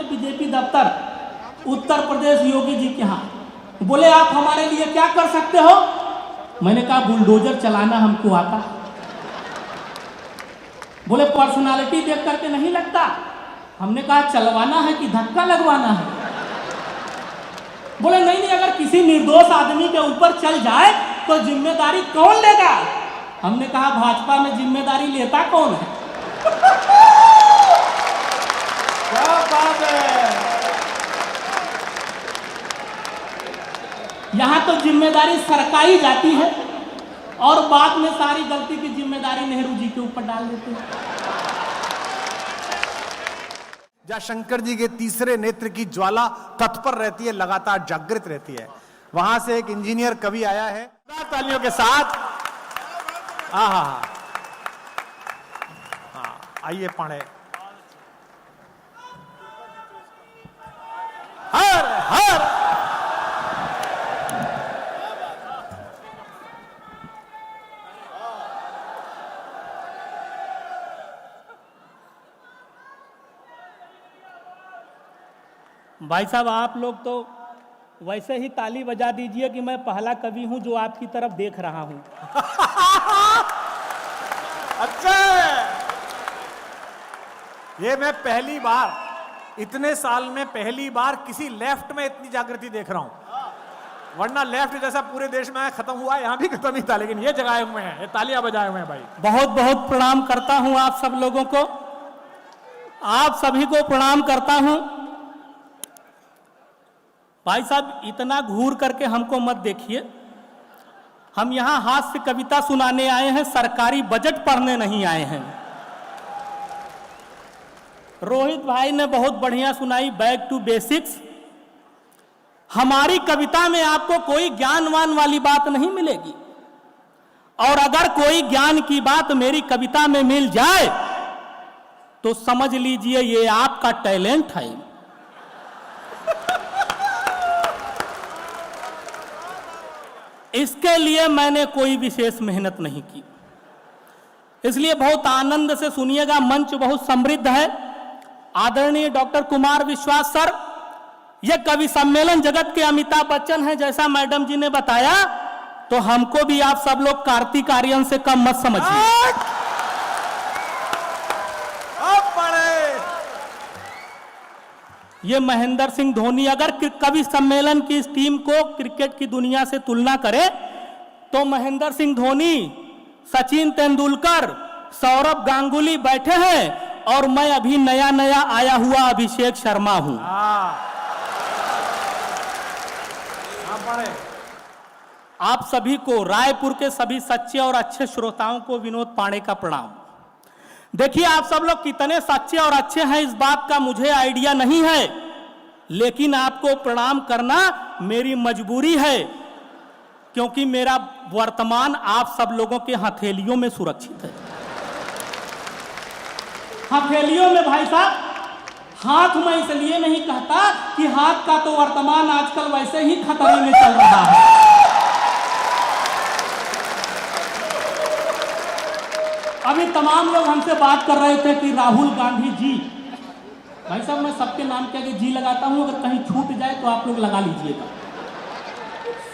BJP दफ्तर उत्तर प्रदेश योगी जी के यहाँ। बोले आप हमारे लिए क्या कर सकते हो? मैंने कहा बुलडोजर चलाना हमको आता। बोले पर्सनालिटी देख करके नहीं लगता। हमने कहा चलवाना है कि धक्का लगवाना है? बोले नहीं, अगर किसी निर्दोष आदमी के ऊपर चल जाए तो जिम्मेदारी कौन लेगा? हमने कहा भाजपा में जिम्मेदारी लेता कौन है? क्या बात है। यहां तो जिम्मेदारी सरकाई जाती है और बाद में सारी गलती की जिम्मेदारी नेहरू जी के ऊपर डाल देते हैं। जहाँ शंकर जी के तीसरे नेत्र की ज्वाला तत्पर रहती है, लगातार जागृत रहती है, वहां से एक इंजीनियर कवि आया है तालियों के साथ। हाँ, आइए पढ़े। हर हर भाई साहब, आप लोग तो वैसे ही ताली बजा दीजिए कि मैं पहला कवि हूं जो आपकी तरफ देख रहा हूं। अच्छा, ये मैं पहली बार, इतने साल में पहली बार किसी लेफ्ट में इतनी जागृति देख रहा हूं। वरना लेफ्ट जैसा पूरे देश में खत्म हुआ, यहां भी खत्म ही था, लेकिन ये जगाए हुए हैं, ये तालियां बजाए हुए हैं भाई। बहुत बहुत प्रणाम करता हूं आप सब लोगों को, आप सभी को प्रणाम करता हूं। भाई साहब, इतना घूर करके हमको मत देखिए। हम यहां हास्य कविता सुनाने आए हैं, सरकारी बजट पढ़ने नहीं आए हैं। रोहित भाई ने बहुत बढ़िया सुनाई बैक टू बेसिक्स। हमारी कविता में आपको कोई ज्ञानवान वाली बात नहीं मिलेगी, और अगर कोई ज्ञान की बात मेरी कविता में मिल जाए तो समझ लीजिए ये आपका टैलेंट है। इसके लिए मैंने कोई विशेष मेहनत नहीं की, इसलिए बहुत आनंद से सुनिएगा। मंच बहुत समृद्ध है। आदरणीय डॉक्टर कुमार विश्वास सर, यह कवि सम्मेलन जगत के अमिताभ बच्चन हैं, जैसा मैडम जी ने बताया, तो हमको भी आप सब लोग कार्तिक आर्यन से कम मत समझिए। ये महेंद्र सिंह धोनी अगर कवि सम्मेलन की इस टीम को क्रिकेट की दुनिया से तुलना करे तो महेंद्र सिंह धोनी, सचिन तेंदुलकर, सौरभ गांगुली बैठे हैं और मैं अभी नया नया आया हुआ अभिषेक शर्मा हूं। आप सभी को, रायपुर के सभी सच्चे और अच्छे श्रोताओं को विनोद पांडे का प्रणाम। देखिए, आप सब लोग कितने सच्चे और अच्छे हैं इस बात का मुझे आइडिया नहीं है, लेकिन आपको प्रणाम करना मेरी मजबूरी है, क्योंकि मेरा वर्तमान आप सब लोगों के हथेलियों में सुरक्षित है। हथेलियों में भाई साहब, हाथ मैं इसलिए नहीं कहता कि हाथ का तो वर्तमान आजकल वैसे ही खतरे में चल रहा है। अभी तमाम लोग हमसे बात कर रहे थे कि राहुल गांधी जी, भाई साहब मैं सबके नाम के आगे जी लगाता हूं, अगर कहीं छूट जाए तो आप लोग लगा लीजिएगा,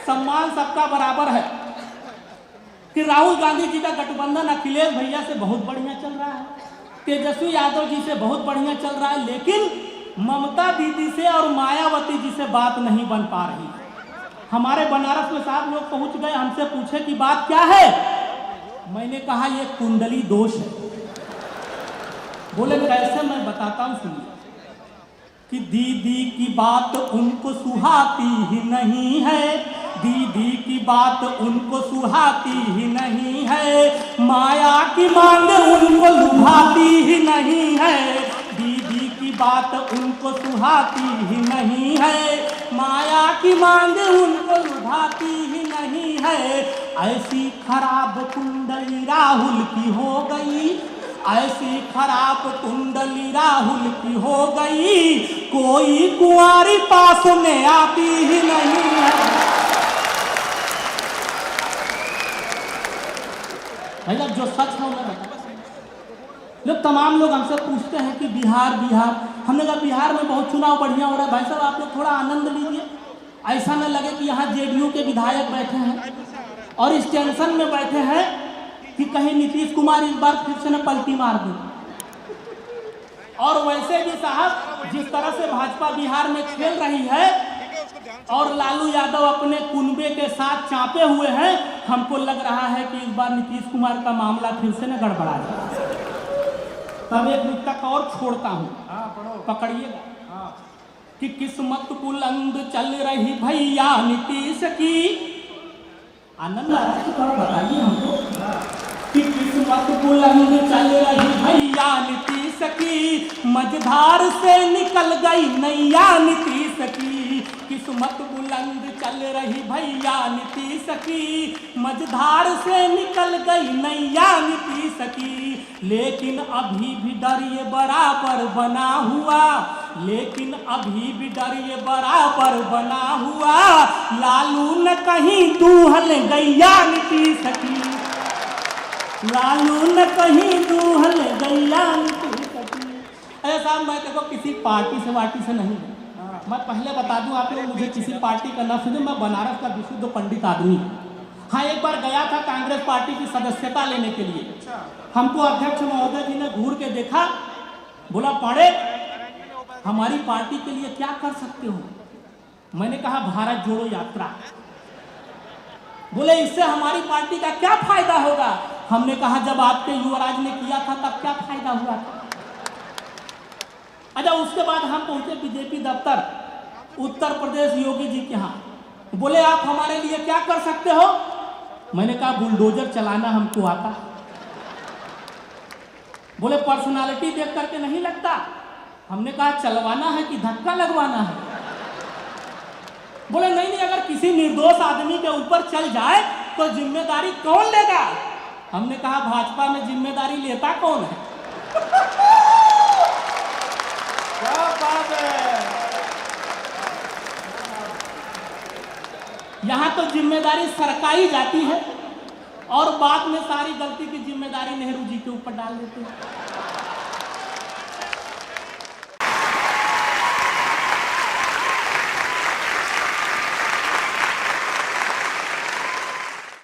सम्मान सबका बराबर है। कि राहुल गांधी जी का गठबंधन अखिलेश भैया से बहुत बढ़िया चल रहा है, तेजस्वी यादव जी से बहुत बढ़िया चल रहा है, लेकिन ममता दीदी से और मायावती जी से बात नहीं बन पा रही। हमारे बनारस में साहब लोग पहुंच गए, हमसे पूछे कि बात क्या है। मैंने कहा ये कुंडली दोष है। बोले कैसे? मैं बताता हूं, सुनिए। कि दीदी की बात उनको सुहाती ही नहीं है, दीदी की बात उनको सुहाती ही नहीं है, माया की मांग उनको लुभाती ही नहीं है, दीदी की बात उनको सुहाती ही नहीं है, माया की मांग उनको लुभाती ही नहीं है। ऐसी खराब कुंडली राहुल की हो गई, ऐसी खराब कुंडली राहुल की हो गई, कोई कुंवारी पास में आती ही नहीं है। भाई जो सच है मैं बता, लोग तमाम लोग हमसे पूछते हैं कि बिहार बिहार, हमने कहा बिहार में बहुत चुनाव बढ़िया हो रहा है। भाई साहब आप लोग थोड़ा आनंद लीजिए, ऐसा न लगे कि यहाँ जेडीयू के विधायक बैठे हैं और इस टेंशन में बैठे हैं कि कहीं नीतीश कुमार इस बार फिर से न पलटी मार दे। और वैसे भी साहब जिस तरह से भाजपा बिहार में खेल रही है और लालू यादव अपने कुनबे के साथ चापे हुए हैं, हमको लग रहा है कि इस बार नीतीश कुमार का मामला फिर से न गड़बड़ा जाए। तब एक नुक्ता का और छोड़ता हूँ, पकड़िएगा कि किस्मत बुलंद चल रही भैया नीतीश की। आनंद आ रहा है तो बताइए हमको कि किस्मत बुलंद चल रही भैया नीतीश की, मझधार से निकल गई नैया नीतीश की। किस्मत बुलंद चल रही भैया नीतीश की, मझधार से निकल गई नैया नीतीश की। लेकिन अभी भी डर ये बराबर बना हुआ, लेकिन अभी भी डर ये बराबर बना हुआ, लालू न कहीं दूहल गैया नीतीश की, लालू न कहीं दूहल गैया नीतीश की। अरे साहब मैं देखो किसी पार्टी से वार्टी से नहीं, मैं पहले बता दूं आप लोग, मुझे किसी पार्टी का न सुने, मैं बनारस का विशुद्ध पंडित आदमी। हाँ एक बार गया था कांग्रेस पार्टी की सदस्यता लेने के लिए। हमको अध्यक्ष महोदय जी ने घूर के देखा, बोला पाड़े हमारी पार्टी के लिए क्या कर सकते हो। मैंने कहा भारत जोड़ो यात्रा। बोले इससे हमारी पार्टी का क्या फायदा होगा। हमने कहा जब आपके युवराज ने किया था तब क्या फायदा हुआ था। अच्छा उसके बाद हम पहुंचे बीजेपी दफ्तर उत्तर प्रदेश योगी जी के यहाँ। बोले आप हमारे लिए क्या कर सकते हो। मैंने कहा बुलडोजर चलाना हमको आता। बोले पर्सनालिटी देख करके नहीं लगता। हमने कहा चलवाना है कि धक्का लगवाना है। बोले नहीं नहीं, अगर किसी निर्दोष आदमी के ऊपर चल जाए तो जिम्मेदारी कौन लेगा। हमने कहा भाजपा में जिम्मेदारी लेता कौन है। क्या बात है। यहां तो जिम्मेदारी सरकारी जाती है और बाद में सारी गलती की जिम्मेदारी नेहरू जी के ऊपर डाल देते हैं।